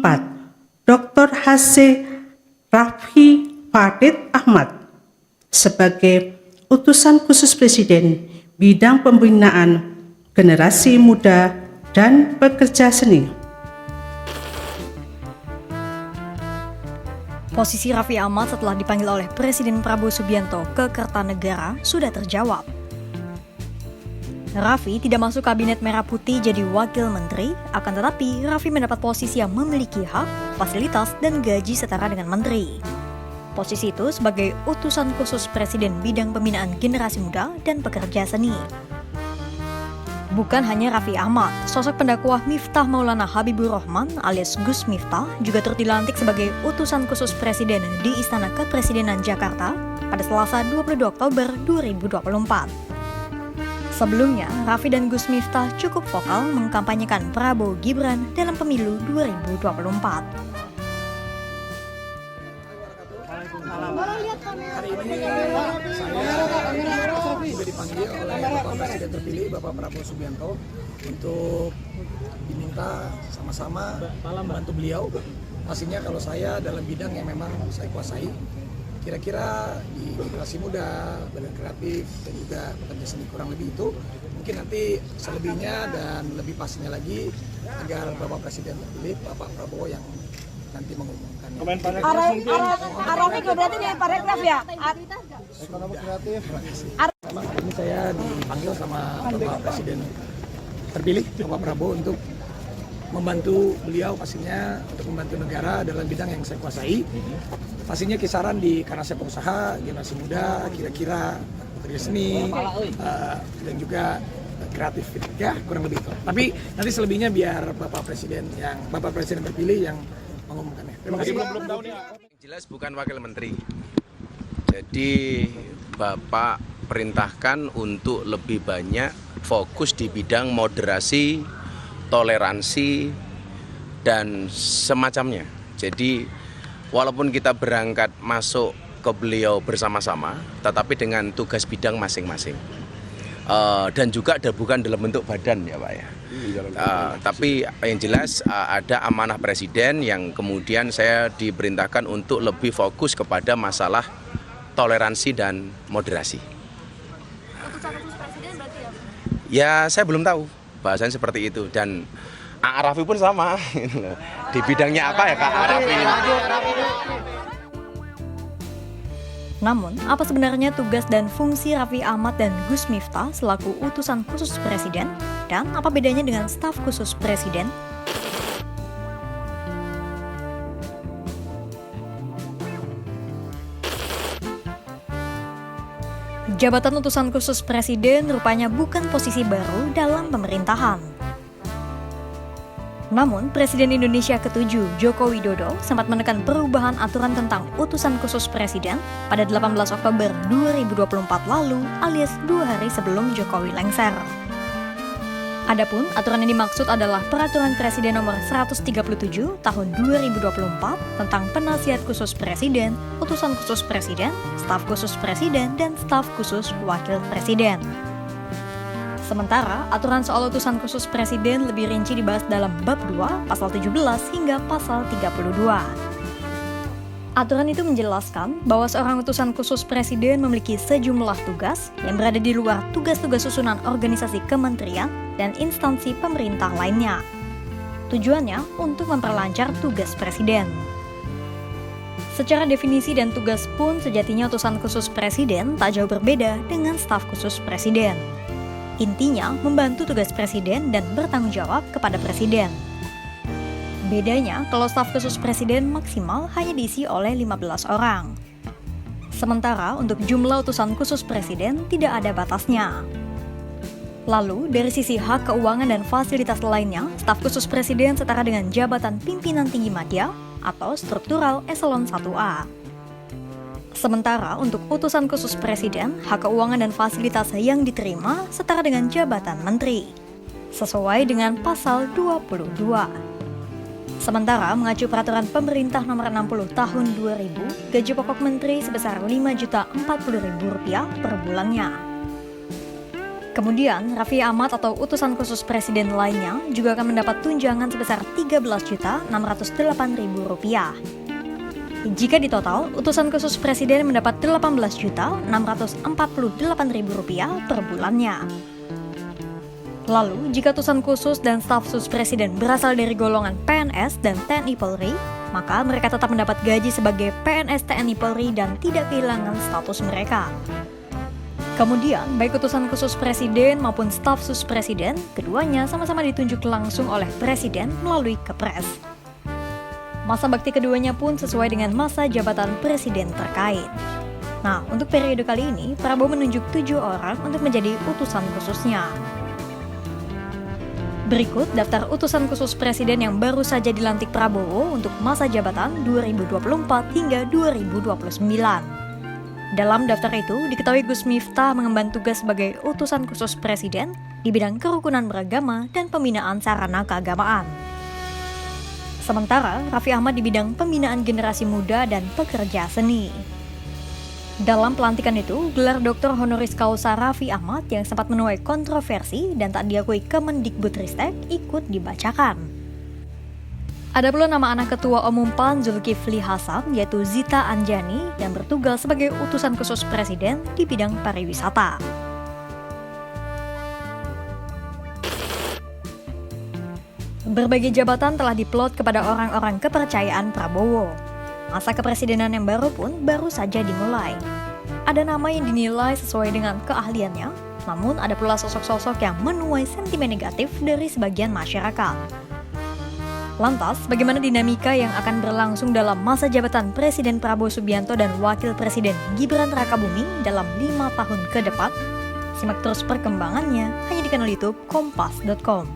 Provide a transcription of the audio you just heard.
4. Dr. H.C. Raffi Fardit Ahmad sebagai Utusan Khusus Presiden Bidang Pembinaan Generasi Muda dan Pekerja Seni. Posisi Raffi Ahmad setelah dipanggil oleh Presiden Prabowo Subianto ke Kertanegara sudah terjawab. Raffi tidak masuk kabinet merah putih jadi wakil menteri, akan tetapi Raffi mendapat posisi yang memiliki hak, fasilitas, dan gaji setara dengan menteri. Posisi itu sebagai Utusan Khusus Presiden Bidang Pembinaan Generasi Muda dan Pekerja Seni. Bukan hanya Raffi Ahmad, sosok pendakwah Miftah Maulana Habibur Rahman alias Gus Miftah juga turut dilantik sebagai Utusan Khusus Presiden di Istana Kepresidenan Jakarta pada Selasa 22 Oktober 2024. Sebelumnya, Raffi dan Gus Miftah cukup vokal mengkampanyekan Prabowo Gibran dalam pemilu 2024. Hari ini saya sudah dipanggil oleh Bapak Presiden terpilih Bapak Prabowo Subianto untuk diminta sama-sama membantu beliau. Pastinya kalau saya dalam bidang yang memang saya kuasai, kira-kira di generasi muda, badan kreatif, dan juga pekerja seni kurang lebih itu, mungkin nanti selebihnya dan lebih pastinya lagi agar Bapak Presiden terpilih Bapak Prabowo yang nanti mengumumkan. Arahnya berarti dari parekraf ya? Ekonomi kreatif. Ini saya dipanggil sama Bapak Presiden terpilih Bapak Prabowo untuk membantu beliau pastinya untuk membantu negara dalam bidang yang saya kuasai. Pastinya kisaran karena saya pengusaha, generasi muda, kira-kira pekerja seni dan juga kreatif ya, kurang lebih itu. Tapi nanti selebihnya biar Bapak Presiden terpilih yang mengumumkannya. Terima kasih. Belum tahu nih. Jelas bukan wakil menteri. Jadi Bapak perintahkan untuk lebih banyak fokus di bidang moderasi, toleransi, dan semacamnya. Jadi walaupun kita berangkat masuk ke beliau bersama-sama, tetapi dengan tugas bidang masing-masing. Dan juga bukan dalam bentuk badan ya Pak ya. Tapi yang jelas ada amanah Presiden yang kemudian saya diperintahkan untuk lebih fokus kepada masalah toleransi dan moderasi. Utusan khusus Presiden berarti Ya ya? saya belum tahu bahasanya seperti itu dan Raffi pun sama. Di bidangnya apa ya Kak Raffi? Namun, apa sebenarnya tugas dan fungsi Raffi Ahmad dan Gus Miftah selaku Utusan Khusus Presiden? Dan apa bedanya dengan staf khusus Presiden? Jabatan Utusan Khusus Presiden rupanya bukan posisi baru dalam pemerintahan. Namun, Presiden Indonesia ke-7, Joko Widodo, sempat menekan perubahan aturan tentang Utusan Khusus Presiden pada 18 Oktober 2024 lalu alias 2 hari sebelum Jokowi lengser. Adapun aturan yang dimaksud adalah Peraturan Presiden Nomor 137 Tahun 2024 tentang Penasihat Khusus Presiden, Utusan Khusus Presiden, Staf Khusus Presiden, dan Staf Khusus Wakil Presiden. Sementara, aturan soal utusan khusus presiden lebih rinci dibahas dalam bab 2, pasal 17 hingga pasal 32. Aturan itu menjelaskan bahwa seorang utusan khusus presiden memiliki sejumlah tugas yang berada di luar tugas-tugas susunan organisasi kementerian dan instansi pemerintah lainnya. Tujuannya untuk memperlancar tugas presiden. Secara definisi dan tugas pun sejatinya utusan khusus presiden tak jauh berbeda dengan staf khusus presiden. Intinya, membantu tugas presiden dan bertanggung jawab kepada presiden. Bedanya, kalau staf khusus presiden maksimal hanya diisi oleh 15 orang. Sementara untuk jumlah utusan khusus presiden tidak ada batasnya. Lalu, dari sisi hak keuangan dan fasilitas lainnya, staf khusus presiden setara dengan jabatan pimpinan tinggi media atau struktural eselon 1A. Sementara untuk utusan khusus presiden, hak keuangan dan fasilitas yang diterima setara dengan jabatan menteri, sesuai dengan pasal 22. Sementara mengacu peraturan pemerintah nomor 60 tahun 2000, gaji pokok menteri sebesar Rp5.040.000 per bulannya. Kemudian, Raffi Ahmad atau utusan khusus presiden lainnya juga akan mendapat tunjangan sebesar Rp13.608.000. Jika ditotal, utusan khusus presiden mendapat Rp18.648.000 per bulannya. Lalu, jika utusan khusus dan staf khusus presiden berasal dari golongan PNS dan TNI Polri, maka mereka tetap mendapat gaji sebagai PNS TNI Polri dan tidak kehilangan status mereka. Kemudian, baik utusan khusus presiden maupun staf khusus presiden, keduanya sama-sama ditunjuk langsung oleh presiden melalui Kepres. Masa bakti keduanya pun sesuai dengan masa jabatan presiden terkait. Nah, untuk periode kali ini, Prabowo menunjuk 7 orang untuk menjadi utusan khususnya. Berikut daftar utusan khusus presiden yang baru saja dilantik Prabowo untuk masa jabatan 2024 hingga 2029. Dalam daftar itu, diketahui Gus Miftah mengemban tugas sebagai utusan khusus presiden di bidang kerukunan beragama dan pembinaan sarana keagamaan. Sementara, Raffi Ahmad di bidang pembinaan generasi muda dan pekerja seni. Dalam pelantikan itu, gelar Dr. Honoris Causa Raffi Ahmad yang sempat menuai kontroversi dan tak diakui Kemendikbudristek ikut dibacakan. Ada pula nama anak Ketua Umum PAN Zulkifli Hasan, yaitu Zita Anjani, yang bertugas sebagai utusan khusus presiden di bidang pariwisata. Berbagai jabatan telah diplot kepada orang-orang kepercayaan Prabowo. Masa kepresidenan yang baru pun baru saja dimulai. Ada nama yang dinilai sesuai dengan keahliannya, namun ada pula sosok-sosok yang menuai sentimen negatif dari sebagian masyarakat. Lantas, bagaimana dinamika yang akan berlangsung dalam masa jabatan Presiden Prabowo Subianto dan Wakil Presiden Gibran Rakabuming dalam 5 tahun ke depan? Simak terus perkembangannya hanya di kanal YouTube Kompas.com.